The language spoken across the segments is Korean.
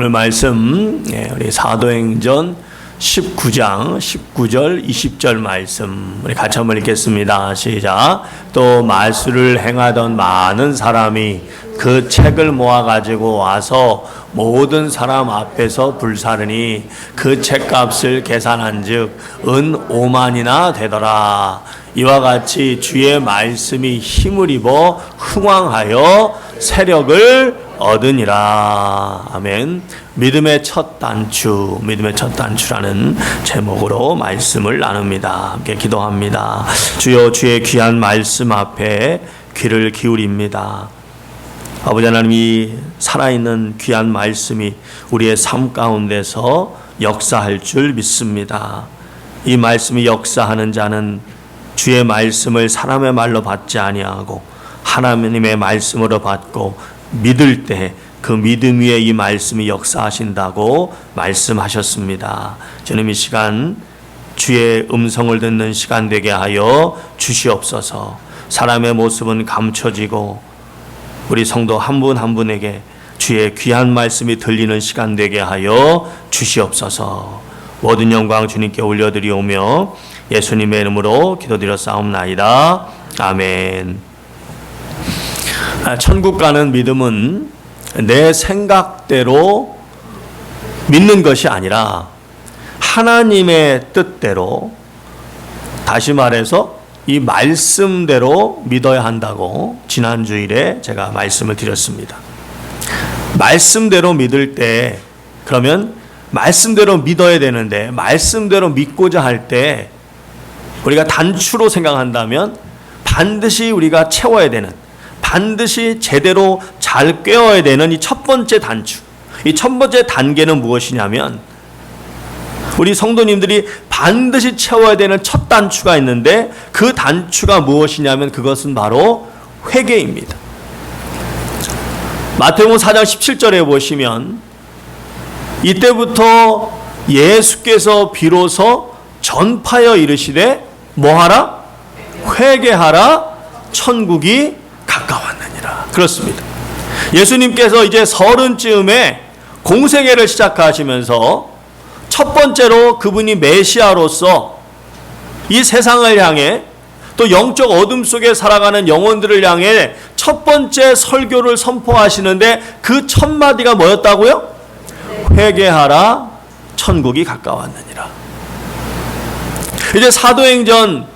오늘 말씀 우리 사도행전 19장 19절 20절 말씀 우리 같이 한번 읽겠습니다. 시작. 또 말씀을 행하던 많은 사람이 그 책을 모아가지고 와서 모든 사람 앞에서 불사르니 그 책값을 계산한즉 은 5만이나 되더라. 이와 같이 주의 말씀이 힘을 입어 흥왕하여 세력을 얻으니라. 아멘. 믿음의 첫 단추라는 제목으로 말씀을 나눕니다. 함께 기도합니다. 주여, 주의 귀한 말씀 앞에 귀를 기울입니다. 아버지 하나님, 이 살아있는 귀한 말씀이 우리의 삶 가운데서 역사할 줄 믿습니다. 이 말씀이 역사하는 자는 주의 말씀을 사람의 말로 받지 아니하고 하나님의 말씀으로 받고 믿을 때 그 믿음 위에 이 말씀이 역사하신다고 말씀하셨습니다. 저는 이 시간 주의 음성을 듣는 시간 되게 하여 주시옵소서. 사람의 모습은 감춰지고 우리 성도 한 분 한 분에게 주의 귀한 말씀이 들리는 시간 되게 하여 주시옵소서. 모든 영광 주님께 올려드리오며 예수님의 이름으로 기도드렸사옵나이다. 아멘. 천국 가는 믿음은 내 생각대로 믿는 것이 아니라 하나님의 뜻대로, 다시 말해서 이 말씀대로 믿어야 한다고 지난 주일에 제가 말씀을 드렸습니다. 말씀대로 믿을 때, 그러면 말씀대로 믿어야 되는데 말씀대로 믿고자 할 때 우리가 단추로 생각한다면 반드시 우리가 채워야 되는, 반드시 제대로 잘 꿰어야 되는 이 첫 번째 단추, 이 첫 번째 단계는 무엇이냐면 우리 성도님들이 반드시 채워야 되는 첫 단추가 있는데 그 단추가 무엇이냐면 그것은 바로 회개입니다. 마태복음 4장 17절에 보시면 이때부터 예수께서 비로소 전파하여 이르시되 뭐하라? 회개하라, 천국이 가까웠느니라. 그렇습니다. 예수님께서 이제 서른쯤에 공생애를 시작하시면서 첫 번째로 그분이 메시아로서 이 세상을 향해 또 영적 어둠 속에 살아가는 영혼들을 향해 첫 번째 설교를 선포하시는데 그 첫 마디가 뭐였다고요? 회개하라, 천국이 가까웠느니라. 이제 사도행전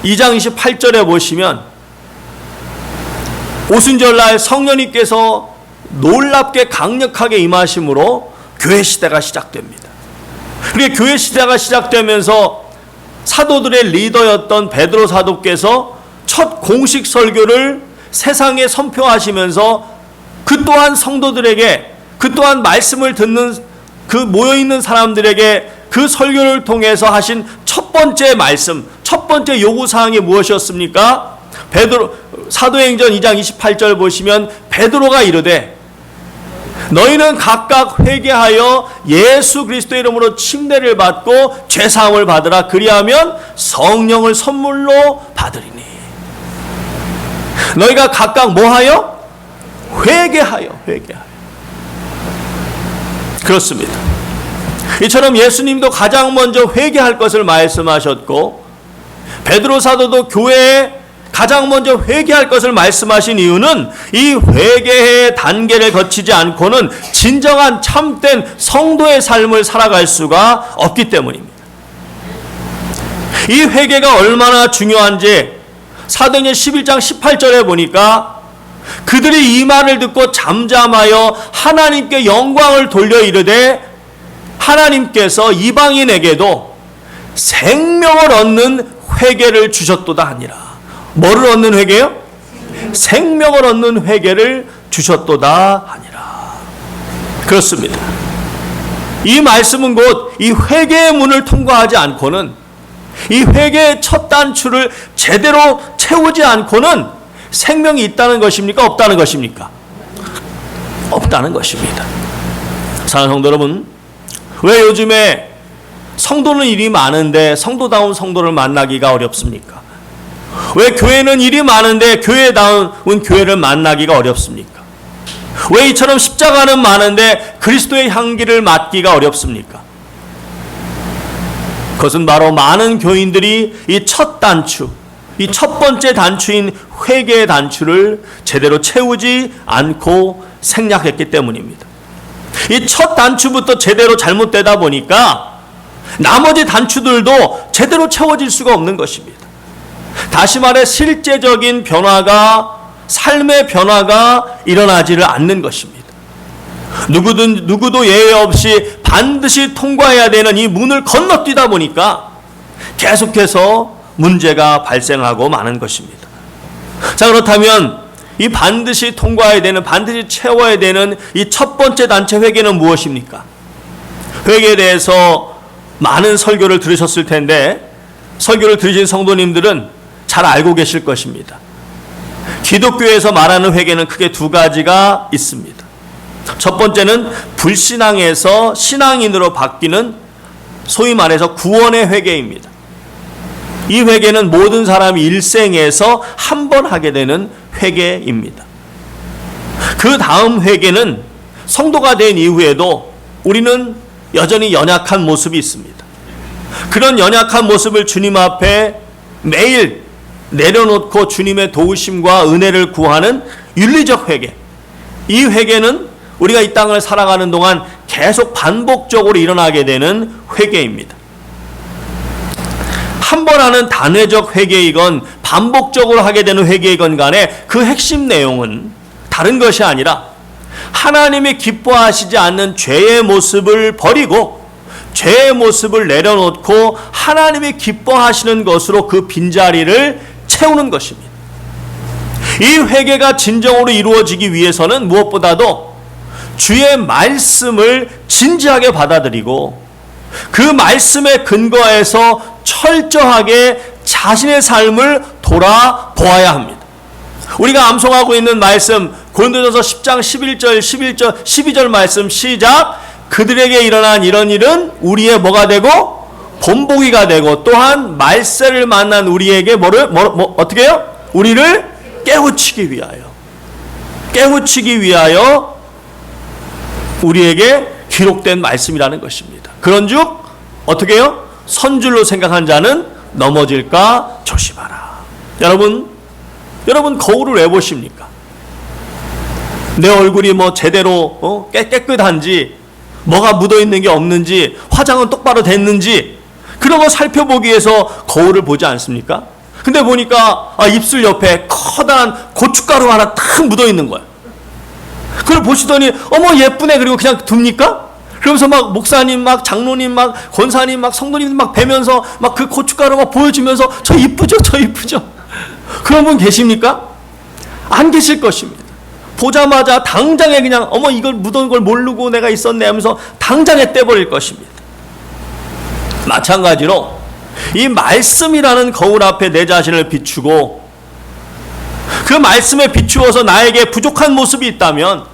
2장 28절에 보시면 오순절날 성령님께서 놀랍게 강력하게 임하심으로 교회 시대가 시작됩니다. 그리고 교회 시대가 시작되면서 사도들의 리더였던 베드로 사도께서 첫 공식 설교를 세상에 선포하시면서 그 또한 성도들에게, 그 또한 말씀을 듣는 그 모여있는 사람들에게 그 설교를 통해서 하신 첫 번째 말씀, 첫 번째 요구사항이 무엇이었습니까? 사도행전 2장 28절 보시면 베드로가 이르되 너희는 각각 회개하여 예수 그리스도의 이름으로 침례를 받고 죄사함을 받으라. 그리하면 성령을 선물로 받으리니. 너희가 각각 뭐하여? 회개하여. 그렇습니다. 이처럼 예수님도 가장 먼저 회개할 것을 말씀하셨고 베드로 사도도 교회에 가장 먼저 회개할 것을 말씀하신 이유는 이 회개의 단계를 거치지 않고는 진정한 참된 성도의 삶을 살아갈 수가 없기 때문입니다. 이 회개가 얼마나 중요한지 사도행전 11장 18절에 보니까 그들이 이 말을 듣고 잠잠하여 하나님께 영광을 돌려 이르되 하나님께서 이방인에게도 생명을 얻는 회개를 주셨도다 하니라. 뭐를 얻는 회개요? 생명을 얻는 회개를 주셨도다 하니라. 그렇습니다. 이 말씀은 곧 이 회개의 문을 통과하지 않고는, 이 회개의 첫 단추를 제대로 채우지 않고는 생명이 있다는 것입니까? 없다는 것입니까? 없다는 것입니다. 사랑하는 성도 여러분, 왜 요즘에 성도는 일이 많은데 성도다운 성도를 만나기가 어렵습니까? 왜 교회는 일이 많은데 교회다운 교회를 만나기가 어렵습니까? 왜 이처럼 십자가는 많은데 그리스도의 향기를 맡기가 어렵습니까? 그것은 바로 많은 교인들이 이 첫 단추, 이 첫 번째 단추인 회개의 단추를 제대로 채우지 않고 생략했기 때문입니다. 이 첫 단추부터 제대로 잘못되다 보니까 나머지 단추들도 제대로 채워질 수가 없는 것입니다. 다시 말해 실제적인 변화가, 삶의 변화가 일어나지를 않는 것입니다. 누구도 예외 없이 반드시 통과해야 되는 이 문을 건너뛰다 보니까 계속해서 문제가 발생하고 마는 것입니다. 자, 그렇다면 이 반드시 통과해야 되는, 반드시 채워야 되는 이 첫 번째 단체 회개는 무엇입니까? 회개에 대해서 많은 설교를 들으셨을 텐데 설교를 들으신 성도님들은 잘 알고 계실 것입니다. 기독교에서 말하는 회개는 크게 두 가지가 있습니다. 첫 번째는 불신앙에서 신앙인으로 바뀌는 소위 말해서 구원의 회개입니다. 이 회개는 모든 사람이 일생에서 한 번 하게 되는 회개입니다. 그 다음 회개는 성도가 된 이후에도 우리는 여전히 연약한 모습이 있습니다. 그런 연약한 모습을 주님 앞에 매일 내려놓고 주님의 도우심과 은혜를 구하는 윤리적 회개. 이 회개는 우리가 이 땅을 살아가는 동안 계속 반복적으로 일어나게 되는 회개입니다. 한 번 하는 단회적 회개이건 반복적으로 하게 되는 회개이건 간에 그 핵심 내용은 다른 것이 아니라 하나님이 기뻐하시지 않는 죄의 모습을 버리고 죄의 모습을 내려놓고 하나님이 기뻐하시는 것으로 그 빈자리를 채우는 것입니다. 이 회개가 진정으로 이루어지기 위해서는 무엇보다도 주의 말씀을 진지하게 받아들이고 그 말씀에 근거해서 철저하게 자신의 삶을 돌아보아야 합니다. 우리가 암송하고 있는 말씀 고린도전서 10장 11절 12절 말씀 시작. 그들에게 일어난 이런 일은 우리의 뭐가 되고 본보기가 되고 또한 말세를 만난 우리에게 어떻게 해요? 우리를 깨우치기 위하여 우리에게 기록된 말씀이라는 것입니다. 그런즉 어떻게 해요? 선줄로 생각한 자는 넘어질까 조심하라. 여러분 거울을 왜 보십니까? 내 얼굴이 뭐 제대로 깨끗한지, 뭐가 묻어있는 게 없는지, 화장은 똑바로 됐는지 그런 거 살펴보기 위해서 거울을 보지 않습니까? 근데 보니까 입술 옆에 커다란 고춧가루 하나 탁 묻어있는 거야. 그걸 보시더니 어머 예쁘네 그리고 그냥 둡니까? 그러면서 막 목사님 막 장로님 막 권사님 막 성도님 막 뵈면서 막 그 고춧가루 막 보여주면서 저 이쁘죠? 그런 분 계십니까? 안 계실 것입니다. 보자마자 당장에 그냥 어머 이걸 묻은 걸 모르고 내가 있었네 하면서 당장에 떼버릴 것입니다. 마찬가지로 이 말씀이라는 거울 앞에 내 자신을 비추고 그 말씀에 비추어서 나에게 부족한 모습이 있다면,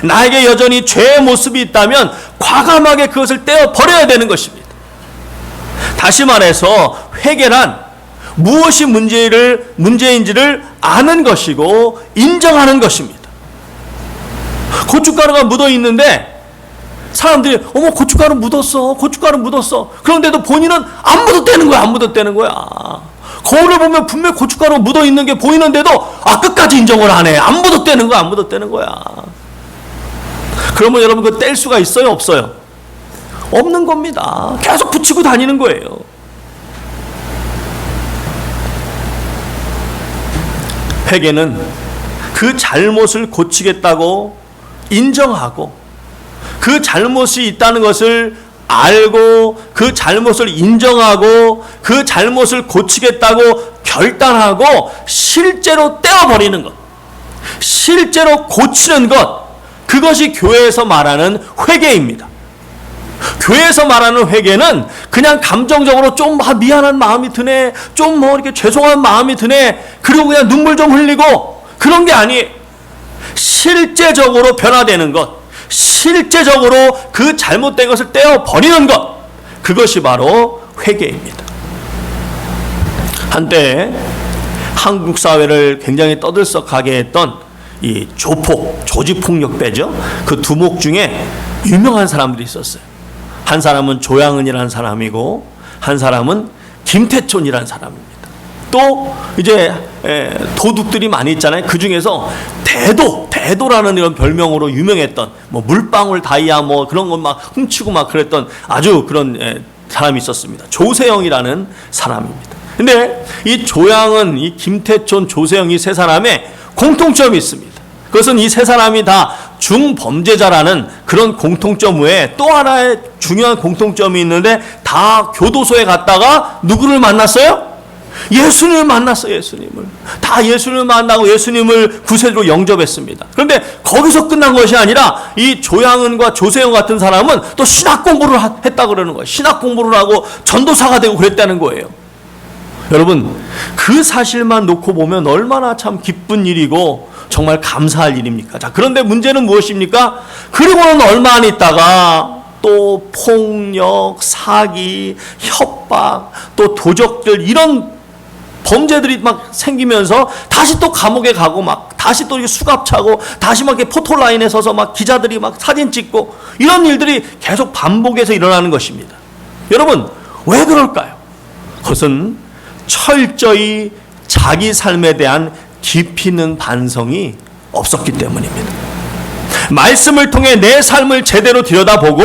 나에게 여전히 죄의 모습이 있다면 과감하게 그것을 떼어 버려야 되는 것입니다. 다시 말해서 회개란 무엇이 문제인지를 아는 것이고 인정하는 것입니다. 고춧가루가 묻어 있는데 사람들이 어머 고춧가루 묻었어. 그런데도 본인은 안 묻었다는 거야. 거울을 보면 분명히 고춧가루 묻어 있는 게 보이는데도 끝까지 인정을 안 해. 안 묻었다는 거야. 그러면 여러분 그거 뗄 수가 있어요, 없어요? 없는 겁니다. 계속 붙이고 다니는 거예요. 회개는 그 잘못을 고치겠다고 인정하고 그 잘못이 있다는 것을 알고 그 잘못을 인정하고 그 잘못을 고치겠다고 결단하고 실제로 떼어버리는 것, 실제로 고치는 것, 그것이 교회에서 말하는 회개입니다. 교회에서 말하는 회개는 그냥 감정적으로 좀 미안한 마음이 드네, 좀 이렇게 죄송한 마음이 드네, 그리고 그냥 눈물 좀 흘리고 그런 게 아니에요. 실제적으로 변화되는 것, 실제적으로 그 잘못된 것을 떼어버리는 것, 그것이 바로 회개입니다. 한때 한국 사회를 굉장히 떠들썩하게 했던 이 조직폭력배죠. 그 두목 중에 유명한 사람들이 있었어요. 한 사람은 조양은이라는 사람이고 한 사람은 김태촌이라는 사람입니다. 또 이제 도둑들이 많이 있잖아요. 그 중에서 대도라는 이런 별명으로 유명했던 뭐 물방울 다이아 뭐 그런 것 막 훔치고 막 그랬던 아주 그런 사람이 있었습니다. 조세영이라는 사람입니다. 근데 이 조양은, 이 김태촌, 조세영 이 세 사람의 공통점이 있습니다. 그것은 이 세 사람이 다 중범죄자라는 그런 공통점 외에 또 하나의 중요한 공통점이 있는데 다 교도소에 갔다가 누구를 만났어요? 예수님을 만났어요. 예수님을. 다 예수님을 만나고 예수님을 구세주로 영접했습니다. 그런데 거기서 끝난 것이 아니라 이 조양은과 조세영 같은 사람은 또 신학 공부를 했다 그러는 거예요. 신학 공부를 하고 전도사가 되고 그랬다는 거예요. 여러분, 그 사실만 놓고 보면 얼마나 참 기쁜 일이고 정말 감사할 일입니까? 자, 그런데 문제는 무엇입니까? 그리고는 얼마 안 있다가 또 폭력, 사기, 협박, 또 도적들 이런 범죄들이 막 생기면서 다시 또 감옥에 가고 막 다시 또 수갑 차고 다시 막 이렇게 포토라인에 서서 막 기자들이 막 사진 찍고 이런 일들이 계속 반복해서 일어나는 것입니다. 여러분, 왜 그럴까요? 그것은 철저히 자기 삶에 대한 깊이 있는 반성이 없었기 때문입니다. 말씀을 통해 내 삶을 제대로 들여다보고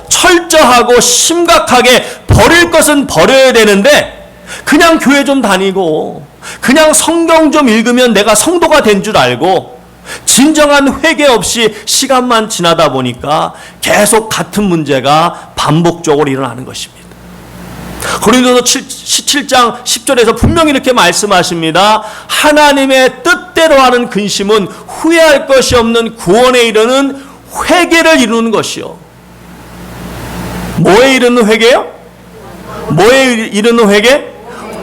철저하고 심각하게 버릴 것은 버려야 되는데 그냥 교회 좀 다니고 그냥 성경 좀 읽으면 내가 성도가 된 줄 알고 진정한 회개 없이 시간만 지나다 보니까 계속 같은 문제가 반복적으로 일어나는 것입니다. 고린도서 17장 10절에서 분명히 이렇게 말씀하십니다. 하나님의 뜻대로 하는 근심은 후회할 것이 없는 구원에 이르는 회개를 이루는 것이요. 뭐에 이르는 회개요? 뭐에 이르는 회개?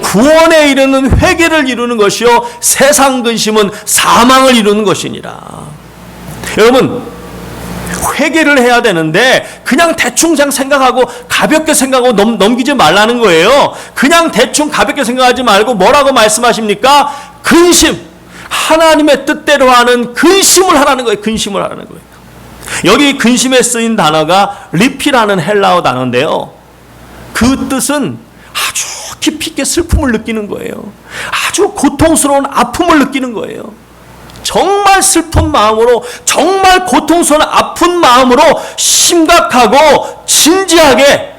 구원에 이르는 회개를 이루는 것이요. 세상 근심은 사망을 이루는 것이니라. 여러분, 회개를 해야 되는데 그냥 대충 생각하고 가볍게 생각하고 넘기지 말라는 거예요. 그냥 대충 가볍게 생각하지 말고 뭐라고 말씀하십니까? 근심, 하나님의 뜻대로 하는 근심을 하라는 거예요. 근심을 하라는 거예요. 여기 근심에 쓰인 단어가 리피라는 헬라어 단어인데요. 그 뜻은 아주 깊이 있게 슬픔을 느끼는 거예요. 아주 고통스러운 아픔을 느끼는 거예요. 정말 슬픈 마음으로, 정말 고통스러운 아픈 마음으로 심각하고 진지하게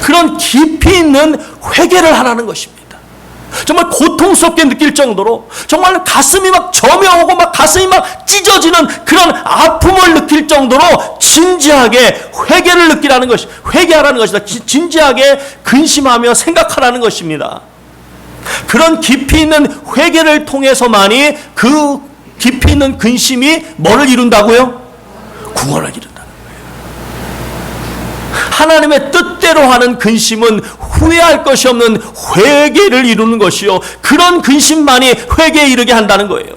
그런 깊이 있는 회개를 하라는 것입니다. 정말 고통스럽게 느낄 정도로 정말 가슴이 막 저며오고 막 가슴이 막 찢어지는 그런 아픔을 느낄 정도로 진지하게 회개를 느끼라는 것이, 회개하라는 것이다. 진지하게 근심하며 생각하라는 것입니다. 그런 깊이 있는 회개를 통해서만이 그 깊이 있는 근심이 뭐를 이룬다고요? 구원을 이룬다는 거예요. 하나님의 뜻대로 하는 근심은 후회할 것이 없는 회개를 이루는 것이요. 그런 근심만이 회개에 이르게 한다는 거예요.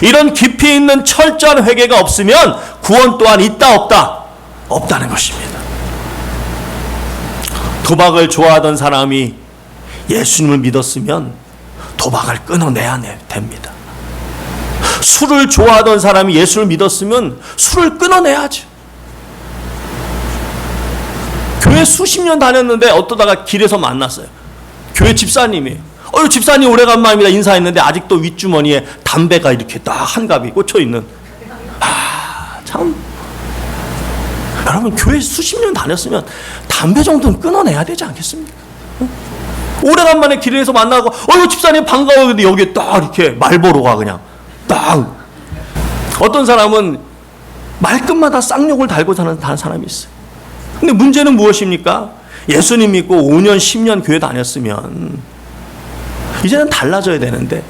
이런 깊이 있는 철저한 회개가 없으면 구원 또한 있다 없다? 없다는 것입니다. 도박을 좋아하던 사람이 예수님을 믿었으면 도박을 끊어내야 됩니다. 술을 좋아하던 사람이 예수를 믿었으면 술을 끊어내야죠. 교회 수십 년 다녔는데 어떠다가 길에서 만났어요. 교회 집사님이에요. 집사님 오래간만입니다. 인사했는데 아직도 윗주머니에 담배가 이렇게 딱 한 갑이 꽂혀있는. 참. 여러분, 교회 수십 년 다녔으면 담배 정도는 끊어내야 되지 않겠습니까? 오래간만에 길에서 만나고 집사님 반가워요. 근데 여기에 딱 이렇게 말보로가 그냥 딱. 어떤 사람은 말끝마다 쌍욕을 달고 사는 사람이 있어요. 근데 문제는 무엇입니까? 예수님 믿고 5년 10년 교회 다녔으면 이제는 달라져야 되는데,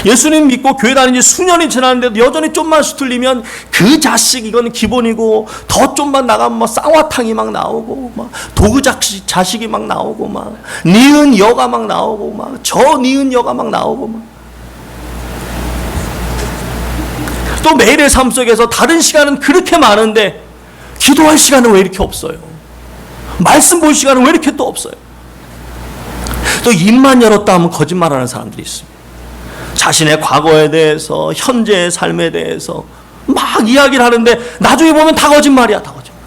예수님 믿고 교회 다닌 지 수년이 지났는데도 여전히 좀만 수틀리면 그 자식 이건 기본이고, 더 좀만 나가면 막 쌍화탕이 막 나오고, 막 도구 자식이 막 나오고, 막 니은 여가 막 나오고, 막 저 니은 여가 막 나오고, 막 또 매일의 삶 속에서 다른 시간은 그렇게 많은데 기도할 시간은 왜 이렇게 없어요? 말씀 볼 시간은 왜 이렇게 또 없어요? 또 입만 열었다 하면 거짓말하는 사람들이 있습니다. 자신의 과거에 대해서, 현재의 삶에 대해서 막 이야기를 하는데 나중에 보면 다 거짓말이야, 다 거짓말.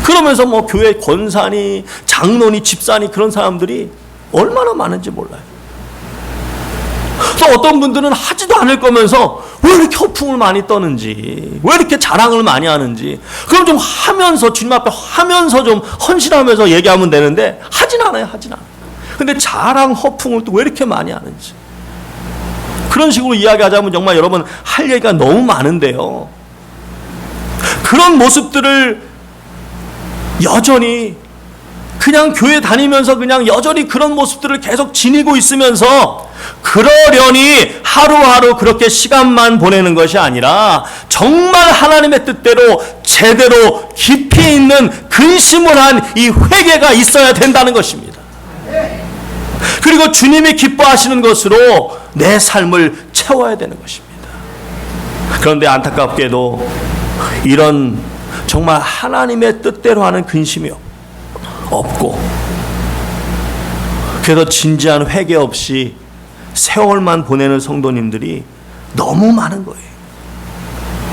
그러면서 뭐 교회 권사니 장로니 집사니 그런 사람들이 얼마나 많은지 몰라요. 또 어떤 분들은 하지도 않을 거면서 왜 이렇게 허풍을 많이 떠는지, 왜 이렇게 자랑을 많이 하는지, 그럼 좀 하면서, 주님 앞에 하면서 좀 헌신하면서 얘기하면 되는데 하진 않아요, 하진 않아요. 근데 자랑, 허풍을 또 왜 이렇게 많이 하는지. 그런 식으로 이야기하자면 정말 여러분 할 얘기가 너무 많은데요. 그런 모습들을 여전히 그냥 교회 다니면서 그냥 여전히 그런 모습들을 계속 지니고 있으면서 그러려니 하루하루 그렇게 시간만 보내는 것이 아니라 정말 하나님의 뜻대로 제대로 깊이 있는 근심을 한 이 회개가 있어야 된다는 것입니다. 그리고 주님이 기뻐하시는 것으로 내 삶을 채워야 되는 것입니다. 그런데 안타깝게도 이런 정말 하나님의 뜻대로 하는 근심이 없고, 그래서 진지한 회개 없이 세월만 보내는 성도님들이 너무 많은 거예요.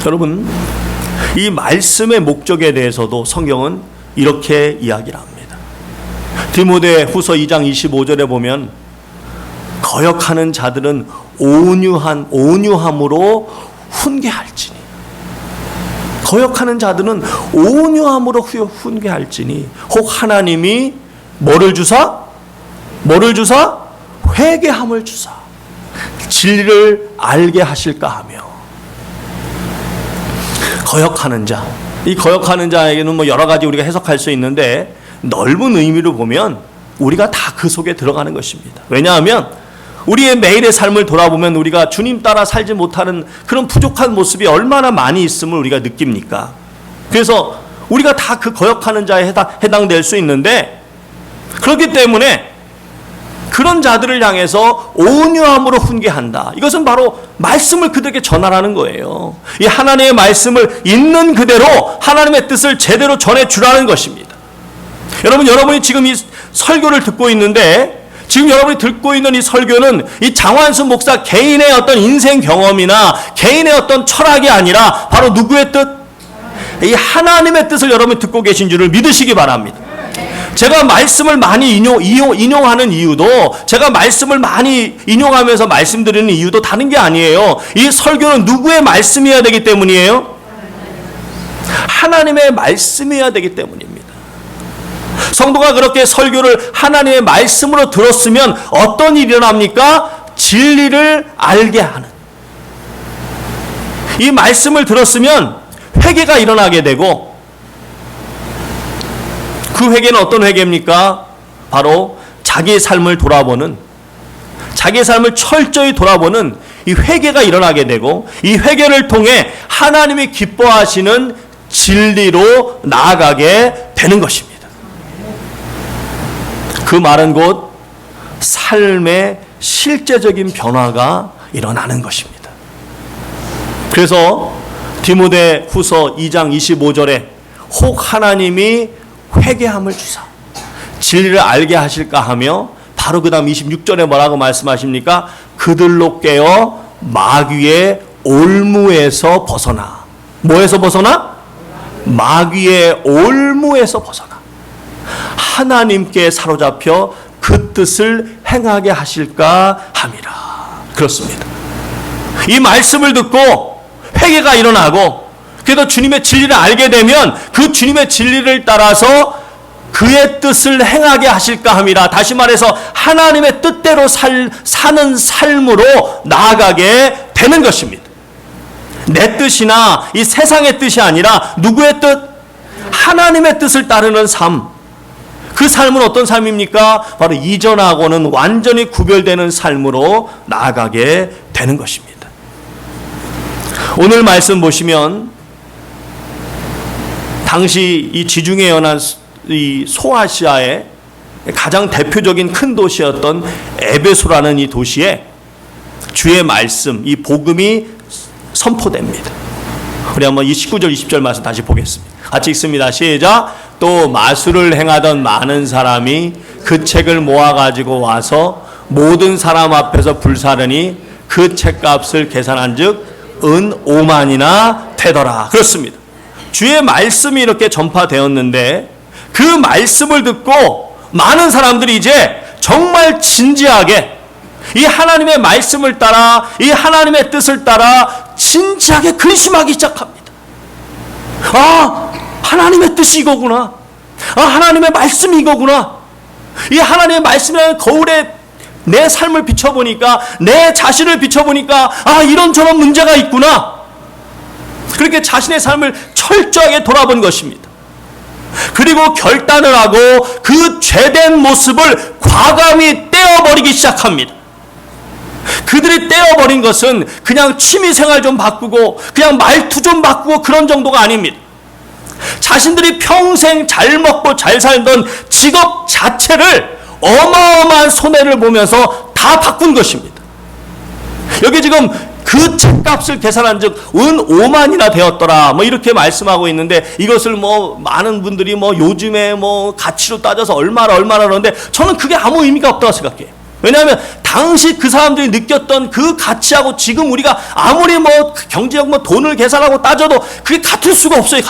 여러분, 이 말씀의 목적에 대해서도 성경은 이렇게 이야기를 합니다. 디모데 후서 2장 25절에 보면 거역하는 자들은 온유함으로 훈계할지니, 거역하는 자들은 온유함으로 훈계할지니 혹 하나님이 뭐를 주사? 회개함을 주사 진리를 알게 하실까 하며. 거역하는 자, 이 거역하는 자에게는 뭐 여러 가지 우리가 해석할 수 있는데 넓은 의미로 보면 우리가 다 그 속에 들어가는 것입니다. 왜냐하면 우리의 매일의 삶을 돌아보면 우리가 주님 따라 살지 못하는 그런 부족한 모습이 얼마나 많이 있음을 우리가 느낍니까? 그래서 우리가 다 그 거역하는 자에 해당될 수 있는데, 그렇기 때문에 그런 자들을 향해서 온유함으로 훈계한다. 이것은 바로 말씀을 그들에게 전하라는 거예요. 이 하나님의 말씀을 있는 그대로 하나님의 뜻을 제대로 전해주라는 것입니다. 여러분이 지금 이 설교를 듣고 있는데, 지금 여러분이 듣고 있는 이 설교는 이 장완순 목사 개인의 어떤 인생 경험이나 개인의 어떤 철학이 아니라 바로 누구의 뜻? 이 하나님의 뜻을 여러분이 듣고 계신 줄을 믿으시기 바랍니다. 제가 말씀을 많이 인용하는 이유도, 제가 말씀을 많이 인용하면서 말씀드리는 이유도 다른 게 아니에요. 이 설교는 누구의 말씀이어야 되기 때문이에요? 하나님의 말씀이어야 되기 때문입니다. 성도가 그렇게 설교를 하나님의 말씀으로 들었으면 어떤 일이 일어납니까? 진리를 알게 하는. 이 말씀을 들었으면 회개가 일어나게 되고, 그 회개는 어떤 회개입니까? 바로 자기의 삶을 돌아보는, 자기의 삶을 철저히 돌아보는 이 회개가 일어나게 되고, 이 회개를 통해 하나님이 기뻐하시는 진리로 나아가게 되는 것입니다. 그 말은 곧 삶의 실제적인 변화가 일어나는 것입니다. 그래서 디모데 후서 2장 25절에 혹 하나님이 회개함을 주사 진리를 알게 하실까 하며, 바로 그 다음 26절에 뭐라고 말씀하십니까? 그들로 깨어 마귀의 올무에서 벗어나. 뭐에서 벗어나? 마귀의 올무에서 벗어나 하나님께 사로잡혀 그 뜻을 행하게 하실까 함이라. 그렇습니다. 이 말씀을 듣고 회개가 일어나고, 그래도 주님의 진리를 알게 되면 그 주님의 진리를 따라서 그의 뜻을 행하게 하실까 함이라. 다시 말해서 하나님의 뜻대로 사는 삶으로 나아가게 되는 것입니다. 내 뜻이나 이 세상의 뜻이 아니라 누구의 뜻? 하나님의 뜻을 따르는 삶. 그 삶은 어떤 삶입니까? 바로 이전하고는 완전히 구별되는 삶으로 나아가게 되는 것입니다. 오늘 말씀 보시면 당시 이 지중해 연안 이 소아시아의 가장 대표적인 큰 도시였던 에베소라는 이 도시에 주의 말씀, 이 복음이 선포됩니다. 우리 한번 이 19절 20절 말씀 다시 보겠습니다. 같이 읽습니다. 시작. 또 마술을 행하던 많은 사람이 그 책을 모아가지고 와서 모든 사람 앞에서 불사르니 그 책값을 계산한즉 은 5만이나 되더라. 그렇습니다. 주의 말씀이 이렇게 전파되었는데 그 말씀을 듣고 많은 사람들이 이제 정말 진지하게 이 하나님의 말씀을 따라 이 하나님의 뜻을 따라 진지하게 근심하기 시작합니다. 아, 하나님의 뜻이 이거구나. 아, 하나님의 말씀이 이거구나. 이 하나님의 말씀이라는 거울에 내 삶을 비춰보니까, 내 자신을 비춰보니까, 아, 이런저런 문제가 있구나. 그렇게 자신의 삶을 철저하게 돌아본 것입니다. 그리고 결단을 하고 그 죄된 모습을 과감히 떼어버리기 시작합니다. 그들이 떼어버린 것은 그냥 취미생활 좀 바꾸고 그냥 말투 좀 바꾸고 그런 정도가 아닙니다. 자신들이 평생 잘 먹고 잘 살던 직업 자체를 어마어마한 손해를 보면서 다 바꾼 것입니다. 여기 지금 그 책값을 계산한 즉 은 5만이나 되었더라 뭐 이렇게 말씀하고 있는데, 이것을 뭐 많은 분들이 뭐 요즘에 뭐 가치로 따져서 얼마나 그러는데 저는 그게 아무 의미가 없다고 생각해요. 왜냐하면 당시 그 사람들이 느꼈던 그 가치하고 지금 우리가 아무리 뭐 경제적 뭐 돈을 계산하고 따져도 그게 같을 수가 없어요.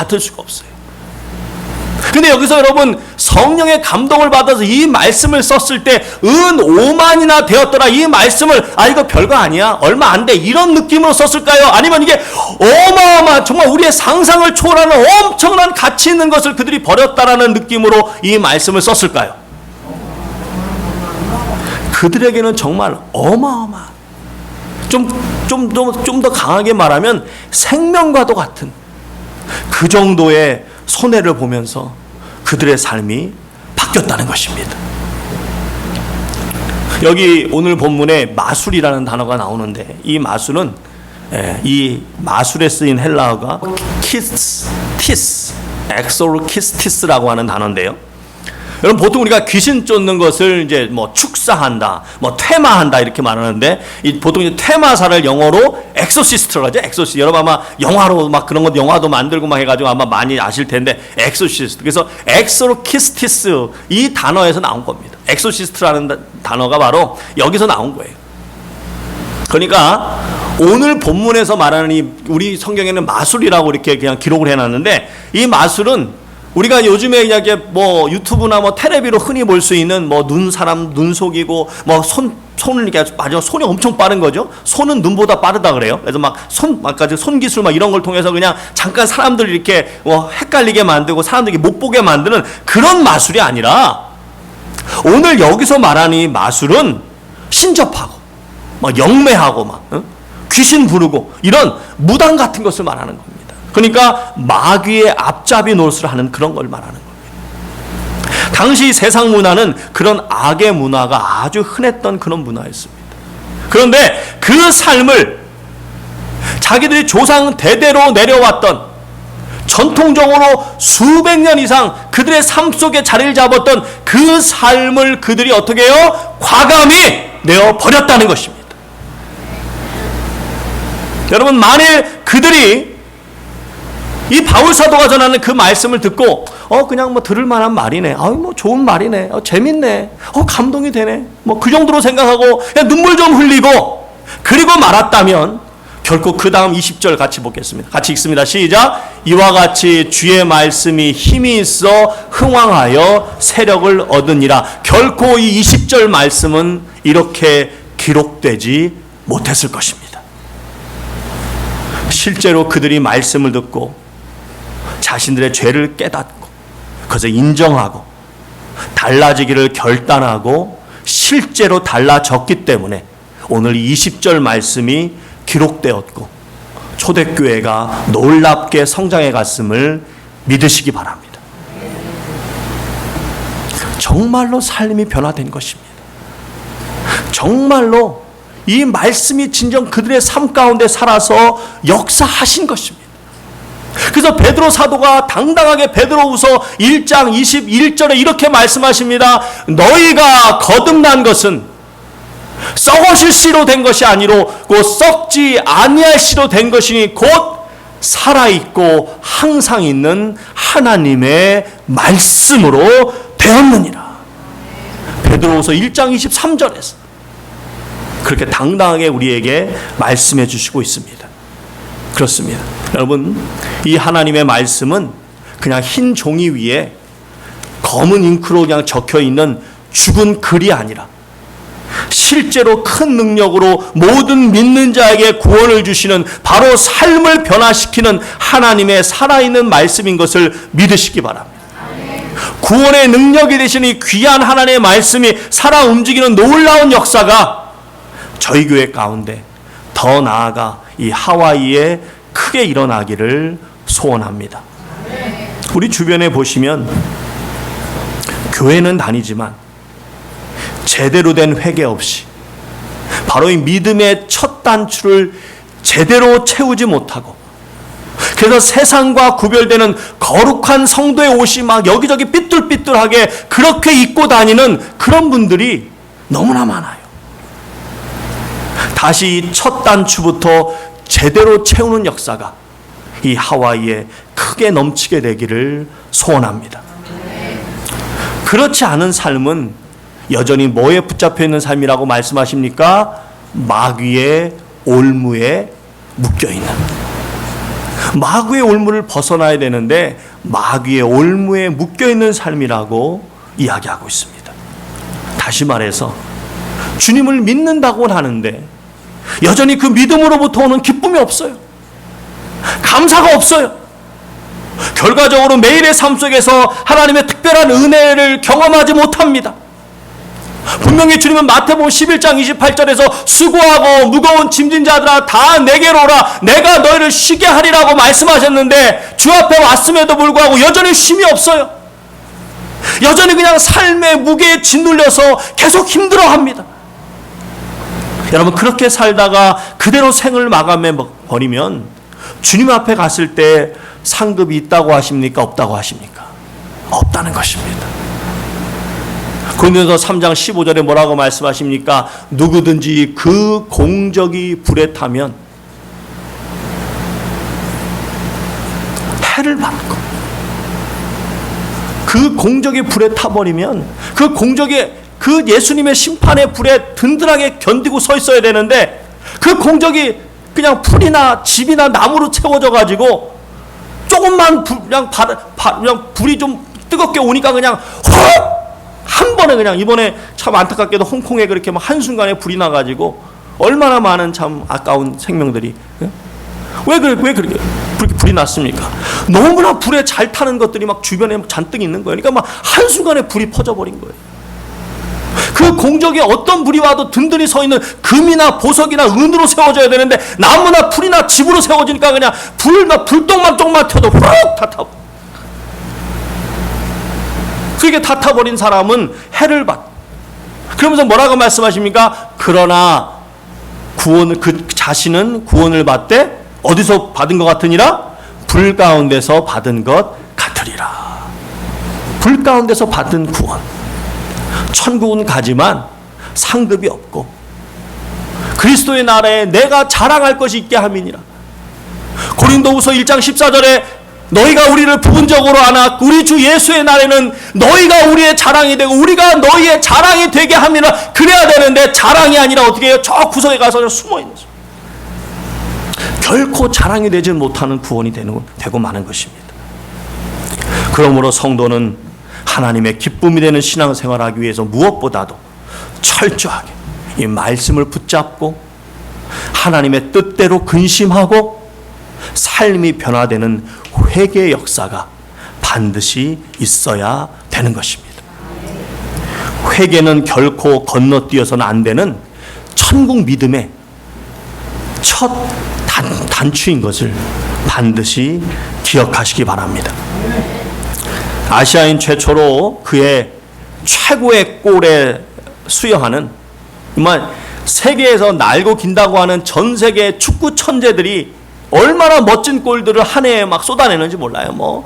근데 여기서 여러분 성령의 감동을 받아서 이 말씀을 썼을 때 은 5만이나 되었더라, 이 말씀을 아 이거 별거 아니야, 얼마 안 돼, 이런 느낌으로 썼을까요? 아니면 이게 어마어마한 정말 우리의 상상을 초월하는 엄청난 가치 있는 것을 그들이 버렸다라는 느낌으로 이 말씀을 썼을까요? 그들에게는 정말 어마어마한, 좀 더 강하게 말하면 생명과도 같은 그 정도의 손해를 보면서 그들의 삶이 바뀌었다는 것입니다. 여기 오늘 본문에 마술이라는 단어가 나오는데, 이 마술은 이 마술에 쓰인 헬라어가 키스티스, 엑소르키스티스라고 하는 단어인데요. 여러분 보통 우리가 귀신 쫓는 것을 이제 뭐 축사한다, 뭐 퇴마한다 이렇게 말하는데, 보통 이제 퇴마사를 영어로 엑소시스트라고 하죠. 엑소시스트. 여러분 아마 영화로 막 그런 거 영화도 만들고 막 해가지고 아마 많이 아실 텐데, 엑소시스트. 그래서 엑소르키스티스 이 단어에서 나온 겁니다. 엑소시스트라는 단어가 바로 여기서 나온 거예요. 그러니까 오늘 본문에서 말하는 이 우리 성경에는 마술이라고 이렇게 그냥 기록을 해놨는데, 이 마술은 우리가 요즘에 이렇게 뭐 유튜브나 뭐 테레비로 흔히 볼 수 있는 뭐 사람 눈 속이고 뭐 손을 이렇게 맞아, 손이 엄청 빠른 거죠. 손은 눈보다 빠르다 그래요. 그래서 막 손 기술 막 이런 걸 통해서 그냥 잠깐 사람들 이렇게 뭐 헷갈리게 만들고 사람들이 못 보게 만드는 그런 마술이 아니라, 오늘 여기서 말하는 이 마술은 신접하고 막 영매하고 막 귀신 부르고 이런 무당 같은 것을 말하는 겁니다. 그러니까 마귀의 앞잡이 노릇을 하는 그런 걸 말하는 겁니다. 당시 세상 문화는 그런 악의 문화가 아주 흔했던 그런 문화였습니다. 그런데 그 삶을 자기들이 조상 대대로 내려왔던, 전통적으로 수백 년 이상 그들의 삶 속에 자리를 잡았던 그 삶을 그들이 어떻게 해요? 과감히 내어버렸다는 것입니다. 여러분, 만일 그들이 이 바울 사도가 전하는 그 말씀을 듣고 그냥 뭐 들을 만한 말이네, 뭐 좋은 말이네, 재밌네, 감동이 되네, 뭐 그 정도로 생각하고 그냥 눈물 좀 흘리고 그리고 말았다면, 결코 그 다음 20절 같이 보겠습니다. 같이 읽습니다. 시작. 이와 같이 주의 말씀이 힘이 있어 흥왕하여 세력을 얻으니라. 결코 이 20절 말씀은 이렇게 기록되지 못했을 것입니다. 실제로 그들이 말씀을 듣고 자신들의 죄를 깨닫고 그것을 인정하고 달라지기를 결단하고 실제로 달라졌기 때문에 오늘 20절 말씀이 기록되었고 초대교회가 놀랍게 성장해 갔음을 믿으시기 바랍니다. 정말로 삶이 변화된 것입니다. 정말로 이 말씀이 진정 그들의 삶 가운데 살아서 역사하신 것입니다. 그래서 베드로 사도가 당당하게 베드로후서 1장 21절에 이렇게 말씀하십니다. 너희가 거듭난 것은 썩어질 씨로 된 것이 아니로 곧 썩지 아니할 씨로 된 것이니 곧 살아있고 항상 있는 하나님의 말씀으로 되었느니라. 베드로후서 1장 23절에서 그렇게 당당하게 우리에게 말씀해 주시고 있습니다. 그렇습니다. 여러분, 이 하나님의 말씀은 그냥 흰 종이 위에 검은 잉크로 그냥 적혀 있는 죽은 글이 아니라 실제로 큰 능력으로 모든 믿는 자에게 구원을 주시는, 바로 삶을 변화시키는 하나님의 살아있는 말씀인 것을 믿으시기 바랍니다. 구원의 능력이 되시는 이 귀한 하나님의 말씀이 살아 움직이는 놀라운 역사가 저희 교회 가운데, 더 나아가 이 하와이에 크게 일어나기를 소원합니다. 우리 주변에 보시면 교회는 다니지만 제대로 된 회개 없이 바로 이 믿음의 첫 단추를 제대로 채우지 못하고, 그래서 세상과 구별되는 거룩한 성도의 옷이 막 여기저기 삐뚤삐뚤하게 그렇게 입고 다니는 그런 분들이 너무나 많아요. 다시 첫 단추부터 제대로 채우는 역사가 이 하와이에 크게 넘치게 되기를 소원합니다. 그렇지 않은 삶은 여전히 뭐에 붙잡혀 있는 삶이라고 말씀하십니까? 마귀의 올무에 묶여 있는, 마귀의 올무를 벗어나야 되는데 마귀의 올무에 묶여 있는 삶이라고 이야기하고 있습니다. 다시 말해서 주님을 믿는다고는 하는데 여전히 그 믿음으로부터 오는 기쁨이 없어요. 감사가 없어요. 결과적으로 매일의 삶 속에서 하나님의 특별한 은혜를 경험하지 못합니다. 분명히 주님은 마태복음 11장 28절에서 수고하고 무거운 짐진 자들아 다 내게로 오라, 내가 너희를 쉬게 하리라고 말씀하셨는데 주 앞에 왔음에도 불구하고 여전히 쉼이 없어요. 여전히 그냥 삶의 무게에 짓눌려서 계속 힘들어합니다. 여러분, 그렇게 살다가 그대로 생을 마감해 버리면 주님 앞에 갔을 때 상급이 있다고 하십니까? 없다고 하십니까? 없다는 것입니다. 고린도서 3장 15절에 뭐라고 말씀하십니까? 누구든지 그 공적이 불에 타면 해를 받고, 그 공적이 불에 타버리면 그 공적이 그 예수님의 심판의 불에 든든하게 견디고 서 있어야 되는데 그 공적이 그냥 풀이나 집이나 나무로 채워져 가지고 조금만 그냥 불이 좀 뜨겁게 오니까 그냥 한 번에 그냥, 이번에 참 안타깝게도 홍콩에 그렇게 막 한순간에 불이 나가지고 얼마나 많은 참 아까운 생명들이, 왜 그렇게 불이 났습니까? 너무나 불에 잘 타는 것들이 막 주변에 잔뜩 있는 거예요. 그러니까 막 한순간에 불이 퍼져버린 거예요. 그 공적에 어떤 불이 와도 든든히 서 있는 금이나 보석이나 은으로 세워져야 되는데 나무나 풀이나 집으로 세워지니까 그냥 불똥만 조금만 켜도 훅 다 타고, 그게 다 타버린 사람은 해를 받. 그러면서 뭐라고 말씀하십니까? 그러나 그 자신은 구원을 받되 어디서 받은 것 같으니라? 불 가운데서 받은 것 같으리라. 불 가운데서 받은 구원. 천국은 가지만 상급이 없고 그리스도의 나라에 내가 자랑할 것이 있게 함이니라. 고린도후서 1장 14절에 너희가 우리를 부분적으로 아나 우리 주 예수의 날에는 너희가 우리의 자랑이 되고 우리가 너희의 자랑이 되게 함이라. 그래야 되는데 자랑이 아니라 어떻게 해요? 저 구석에 가서 숨어 있는 거죠. 결코 자랑이 되지 못하는 구원이 되고 마는 것입니다. 그러므로 성도는 하나님의 기쁨이 되는 신앙생활을 하기 위해서 무엇보다도 철저하게 이 말씀을 붙잡고 하나님의 뜻대로 근심하고 삶이 변화되는 회개의 역사가 반드시 있어야 되는 것입니다. 회개는 결코 건너뛰어서는 안 되는 천국 믿음의 첫 단추인 것을 반드시 기억하시기 바랍니다. 아시아인 최초로 그의 최고의 골에 수여하는, 정말 세계에서 날고 긴다고 하는 전 세계 축구 천재들이 얼마나 멋진 골들을 한 해에 막 쏟아내는지 몰라요.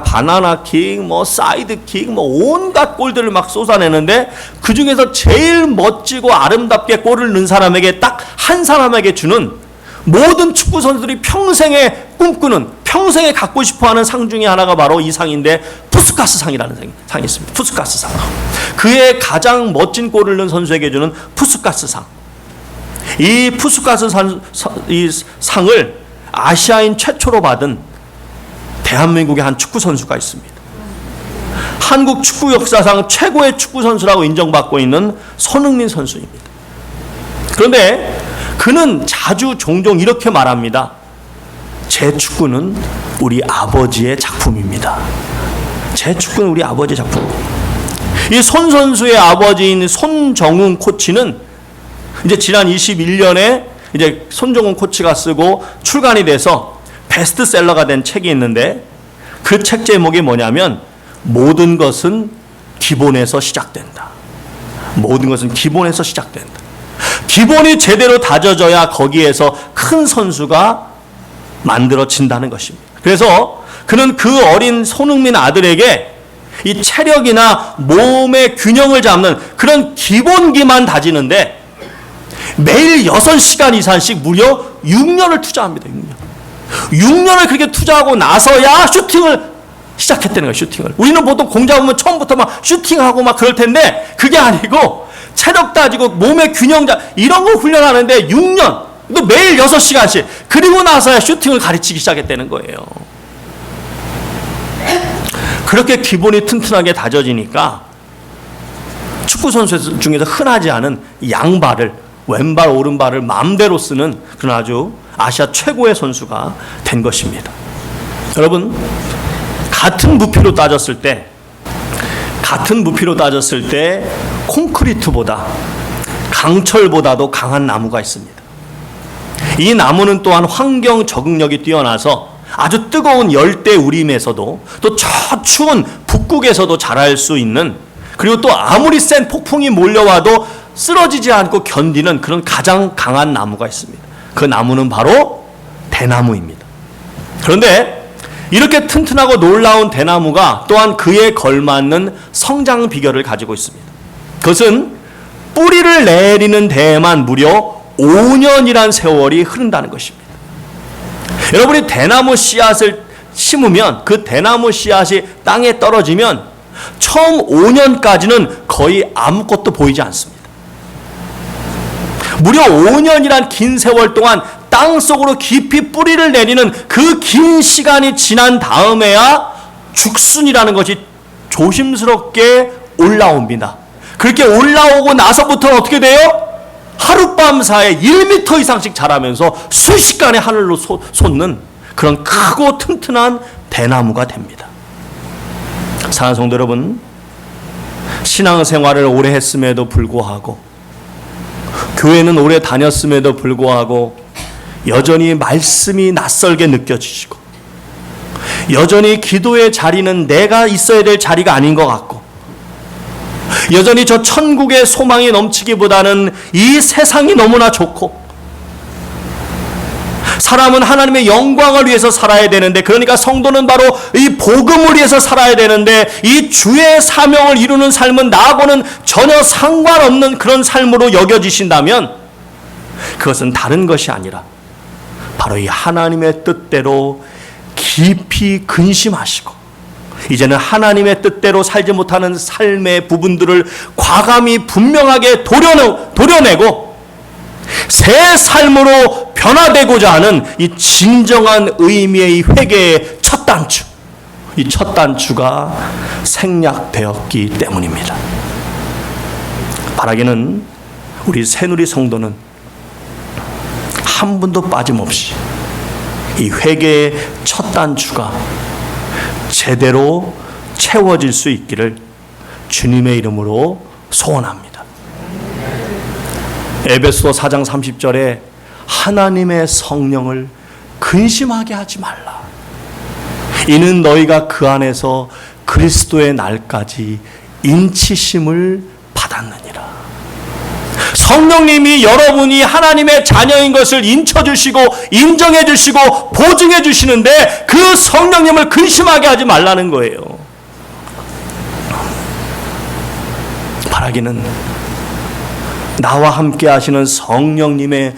바나나킥, 사이드킥, 온갖 골들을 막 쏟아내는데 그 중에서 제일 멋지고 아름답게 골을 넣은 사람에게 딱 한 사람에게 주는, 모든 축구 선수들이 평생에 꿈꾸는, 평생에 갖고 싶어하는 상 중에 하나가 바로 이 상인데 푸스카스 상이라는 상이 있습니다. 푸스카스 상. 그의 가장 멋진 골을 넣은 선수에게 주는 푸스카스 상. 이 푸스카스 이 상을 아시아인 최초로 받은 대한민국의 한 축구 선수가 있습니다. 한국 축구 역사상 최고의 축구 선수라고 인정받고 있는 손흥민 선수입니다. 그런데 그는 자주 종종 이렇게 말합니다. 제 축구는 우리 아버지의 작품입니다. 제 축구는 우리 아버지의 작품입니다. 이 손 선수의 아버지인 손정웅 코치는 이제 지난 21년에 이제 손정웅 코치가 쓰고 출간이 돼서 베스트셀러가 된 책이 있는데 그 책 제목이 뭐냐면 모든 것은 기본에서 시작된다. 모든 것은 기본에서 시작된다. 기본이 제대로 다져져야 거기에서 큰 선수가 만들어진다는 것입니다. 그래서 그는 그 어린 손흥민 아들에게 이 체력이나 몸의 균형을 잡는 그런 기본기만 다지는데 매일 6시간 이상씩 무려 6년을 투자합니다. 6년을 그렇게 투자하고 나서야 슈팅을 시작했다는 거예요. 슈팅을. 우리는 보통 공 잡으면 처음부터 막 슈팅하고 막 그럴 텐데 그게 아니고 체력 따지고 몸의 균형 이런 걸 훈련하는데 6년 또 매일 6시간씩 그리고 나서야 슈팅을 가르치기 시작했다는 거예요. 그렇게 기본이 튼튼하게 다져지니까 축구선수 중에서 흔하지 않은 양발을 왼발 오른발을 마음대로 쓰는 그런 아주 아시아 최고의 선수가 된 것입니다. 여러분 같은 부피로 따졌을 때 콘크리트보다 강철보다도 강한 나무가 있습니다. 이 나무는 또한 환경 적응력이 뛰어나서 아주 뜨거운 열대 우림에서도 또 저 추운 북극에서도 자랄 수 있는 그리고 또 아무리 센 폭풍이 몰려와도 쓰러지지 않고 견디는 그런 가장 강한 나무가 있습니다. 그 나무는 바로 대나무입니다. 그런데 이렇게 튼튼하고 놀라운 대나무가 또한 그에 걸맞는 성장 비결을 가지고 있습니다. 그것은 뿌리를 내리는 데에만 무려 5년이란 세월이 흐른다는 것입니다. 여러분이 대나무 씨앗을 심으면 그 대나무 씨앗이 땅에 떨어지면 처음 5년까지는 거의 아무것도 보이지 않습니다. 무려 5년이란 긴 세월 동안 땅 속으로 깊이 뿌리를 내리는 그 긴 시간이 지난 다음에야 죽순이라는 것이 조심스럽게 올라옵니다. 그렇게 올라오고 나서부터는 어떻게 돼요? 하룻밤 사이에 1m 이상씩 자라면서 순식간에 하늘로 솟는 그런 크고 튼튼한 대나무가 됩니다. 사랑하는 성도 여러분, 신앙생활을 오래 했음에도 불구하고 교회는 오래 다녔음에도 불구하고 여전히 말씀이 낯설게 느껴지시고 여전히 기도의 자리는 내가 있어야 될 자리가 아닌 것 같고 여전히 저 천국의 소망이 넘치기보다는 이 세상이 너무나 좋고 사람은 하나님의 영광을 위해서 살아야 되는데 그러니까 성도는 바로 이 복음을 위해서 살아야 되는데 이 주의 사명을 이루는 삶은 나하고는 전혀 상관없는 그런 삶으로 여겨지신다면 그것은 다른 것이 아니라 바로 이 하나님의 뜻대로 깊이 근심하시고 이제는 하나님의 뜻대로 살지 못하는 삶의 부분들을 과감히 분명하게 도려내고 새 삶으로 변화되고자 하는 이 진정한 의미의 이 회개의 첫 단추, 이 첫 단추가 생략되었기 때문입니다. 바라기는 우리 새누리 성도는 한 분도 빠짐없이 이 회개의 첫 단추가 제대로 채워질 수 있기를 주님의 이름으로 소원합니다. 에베소서 4장 30절에 하나님의 성령을 근심하게 하지 말라. 이는 너희가 그 안에서 그리스도의 날까지 인치심을 받았느니라. 성령님이 여러분이 하나님의 자녀인 것을 인쳐주시고 인정해주시고 보증해주시는데 그 성령님을 근심하게 하지 말라는 거예요. 바라기는 나와 함께 하시는 성령님을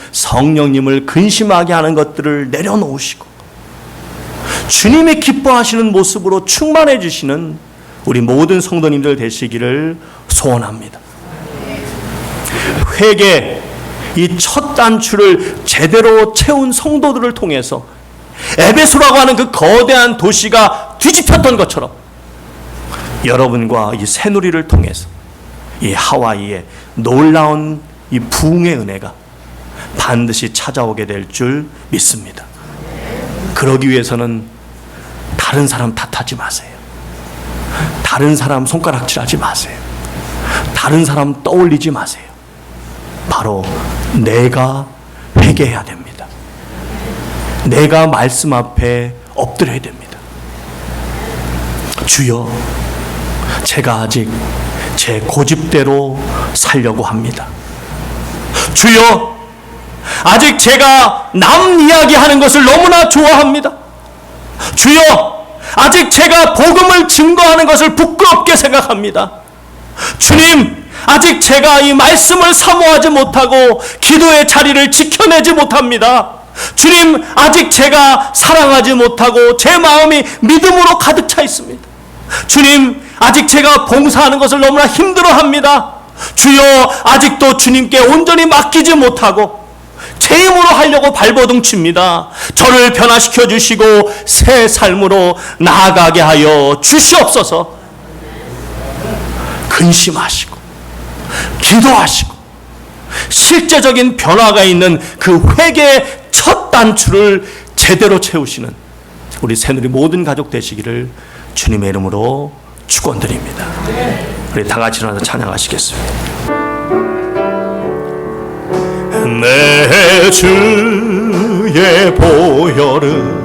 근심하게 하는 것들을 내려놓으시고 주님이 기뻐하시는 모습으로 충만해 주시는 우리 모든 성도님들 되시기를 소원합니다. 회개, 이 첫 단추를 제대로 채운 성도들을 통해서 에베소라고 하는 그 거대한 도시가 뒤집혔던 것처럼 여러분과 이 새누리를 통해서 이 하와이의 놀라운 이 부흥의 은혜가 반드시 찾아오게 될 줄 믿습니다. 그러기 위해서는 다른 사람 탓하지 마세요. 다른 사람 손가락질하지 마세요. 다른 사람 떠올리지 마세요. 바로 내가 회개해야 됩니다. 내가 말씀 앞에 엎드려야 됩니다. 주여, 제가 아직 제 고집대로 살려고 합니다. 주여, 아직 제가 남 이야기하는 것을 너무나 좋아합니다. 주여, 아직 제가 복음을 증거하는 것을 부끄럽게 생각합니다. 주님, 아직 제가 이 말씀을 사모하지 못하고 기도의 자리를 지켜내지 못합니다. 주님, 아직 제가 사랑하지 못하고 제 마음이 믿음으로 가득 차 있습니다. 주님, 아직 제가 봉사하는 것을 너무나 힘들어합니다. 주여, 아직도 주님께 온전히 맡기지 못하고 제 힘으로 하려고 발버둥 칩니다. 저를 변화시켜 주시고 새 삶으로 나아가게 하여 주시옵소서. 근심하시고 기도하시고 실제적인 변화가 있는 그 회개의 첫 단추를 제대로 채우시는 우리 새누리 모든 가족 되시기를 주님의 이름으로 축원드립니다. 우리 다 같이 일어나서 찬양하시겠습니다. 내 주의 보혈은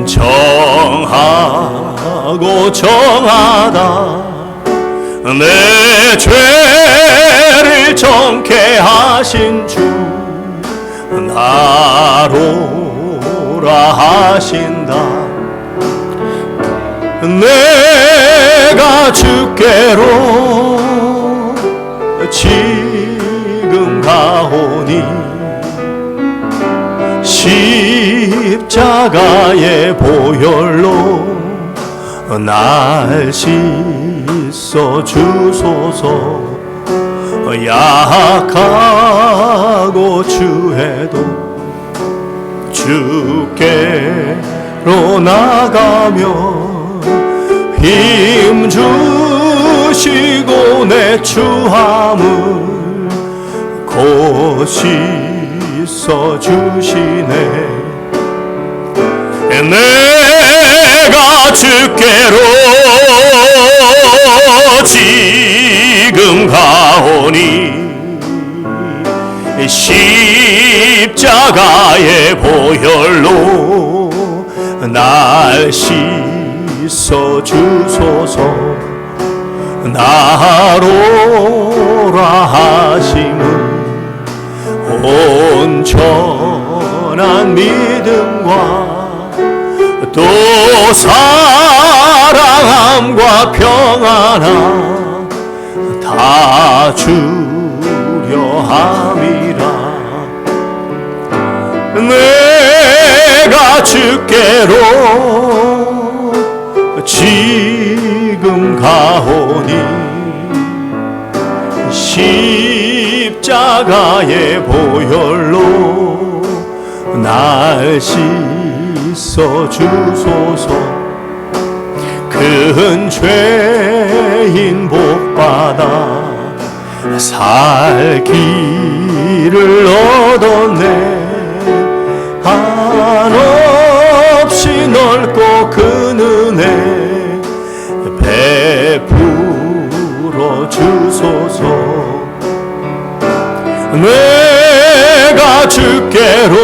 정하고 정하다. 내 죄를 정케 하신 주 나로라 하신다. 내가 주께로 지금 가오니 십자가의 보혈로 날 씻어 주소서. 약하고 추해도 주께로 나가며 힘 주시고 내 추함을 곧 씻어 주시네. 내가 주께로 지금 가오니 십자가의 보혈로 날 씻어 주소서. 나로라 하심은 온전한 믿음과 또 사랑함과 평안함 다 주려 함이라. 내가 주께로 지금 가오니 십자가의 보혈로 날 씻어 주소서. 큰 죄인 복받아 살 길을 얻었네. 한없이 넓고 큰 은혜 베풀어 주소서. 내가 주께로